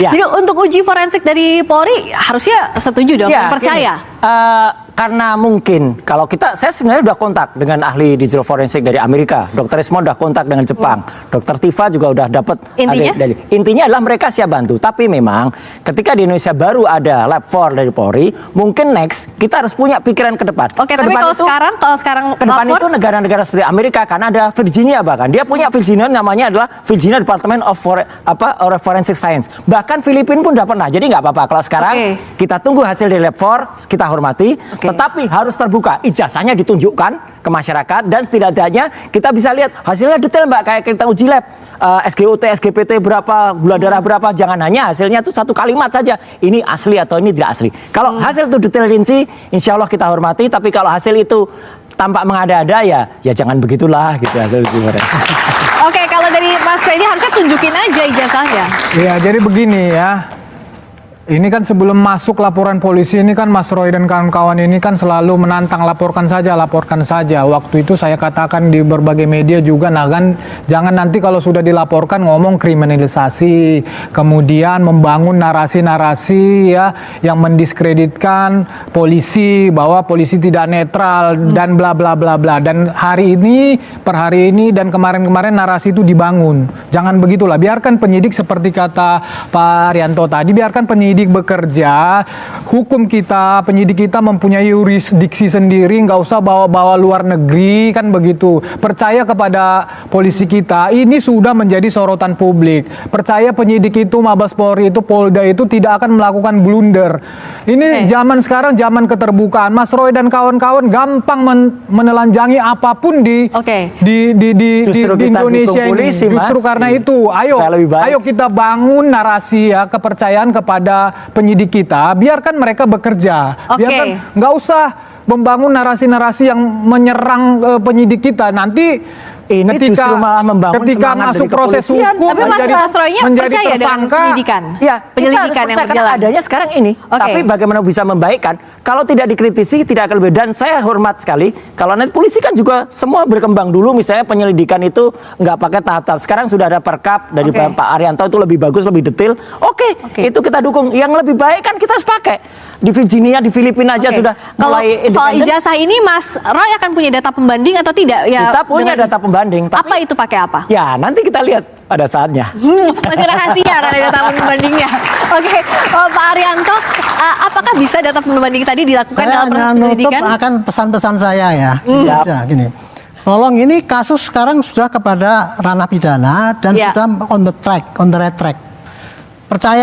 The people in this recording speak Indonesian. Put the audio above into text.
Ya. Jadi untuk uji forensik dari Polri harusnya setuju dong, percaya. Karena mungkin kalau saya sebenarnya udah kontak dengan ahli digital forensik dari Amerika, Dr. Ismond udah kontak dengan Jepang, Dr. Tifa juga udah dapat. Intinya adalah mereka siap bantu. Tapi memang ketika di Indonesia baru ada lab 4 dari Polri, mungkin next kita harus punya pikiran ke depan. Oke, tapi kalau sekarang ke depan itu negara-negara seperti Amerika, Kanada, Virginia bahkan dia punya Virginia namanya adalah Virginia Department of Forensic Science. Bahkan Filipina pun udah pernah. Jadi nggak apa-apa kalau sekarang kita tunggu hasil dari lab 4, kita hormati. Tetapi harus terbuka, ijazahnya ditunjukkan ke masyarakat dan setidaknya kita bisa lihat hasilnya detail Mbak, kayak kita uji lab SGOT, SGPT berapa, gula darah berapa, jangan hanya hasilnya itu satu kalimat saja, ini asli atau ini tidak asli. Kalau hasil itu detail rinci, insya Allah kita hormati, tapi kalau hasil itu tampak mengada-ada ya jangan begitulah gitu hasil uji. Oke, kalau dari Mas Freddy harusnya tunjukin aja ijazahnya. Iya, jadi begini ya. Ini kan sebelum masuk laporan polisi ini kan Mas Roy dan kawan-kawan ini kan selalu menantang laporkan saja. Waktu itu saya katakan di berbagai media juga, nah kan jangan nanti kalau sudah dilaporkan ngomong kriminalisasi, kemudian membangun narasi-narasi ya yang mendiskreditkan polisi, bahwa polisi tidak netral dan bla bla bla bla. Dan per hari ini dan kemarin-kemarin narasi itu dibangun. Jangan begitulah, biarkan penyidik seperti kata Pak Arianto tadi, biarkan penyidik bekerja, hukum kita, penyidik kita mempunyai yurisdiksi sendiri, nggak usah bawa-bawa luar negeri, kan begitu. Percaya kepada polisi kita, ini sudah menjadi sorotan publik. Percaya penyidik itu, Mabes Polri itu, Polda itu tidak akan melakukan blunder. Ini zaman sekarang, zaman keterbukaan. Mas Roy dan kawan-kawan gampang menelanjangi apapun di Indonesia ini. Justru karena itu, ayo kita bangun narasi ya, kepercayaan kepada penyidik kita, biarkan mereka bekerja, biarkan, nggak usah membangun narasi-narasi yang menyerang penyidik kita. Nanti ini justru malah membangun ketika masuk proses hukum, tapi Mas Roy-nya percaya dengan penyidikan? Ya, penyelidikan yang berjalan. Adanya sekarang ini. Tapi bagaimana bisa membaikkan? Kalau tidak dikritisi, tidak akan lebih. Dan saya hormat sekali, kalau nanti polisi kan juga semua berkembang dulu. Misalnya penyelidikan itu nggak pakai tahap-tahap. Sekarang sudah ada perkap dari Pak Arianto, itu lebih bagus, lebih detail. Itu kita dukung. Yang lebih baik kan kita harus pakai. Di Virginia, di Filipina aja sudah mulai independen. Soal ijazah ini, Mas Roy akan punya data pembanding atau tidak? Ya, kita punya data pembanding. Tapi, apa itu pakai apa? Ya, nanti kita lihat pada saatnya. Masih rahasia kan ada data pembandingnya. Pak Arianto, apakah bisa data pembanding tadi dilakukan dalam proses penyelidikan? Saya akan pesan-pesan saya ya. Gini. Tolong, ini kasus sekarang sudah kepada ranah pidana dan sudah on the right track. Percaya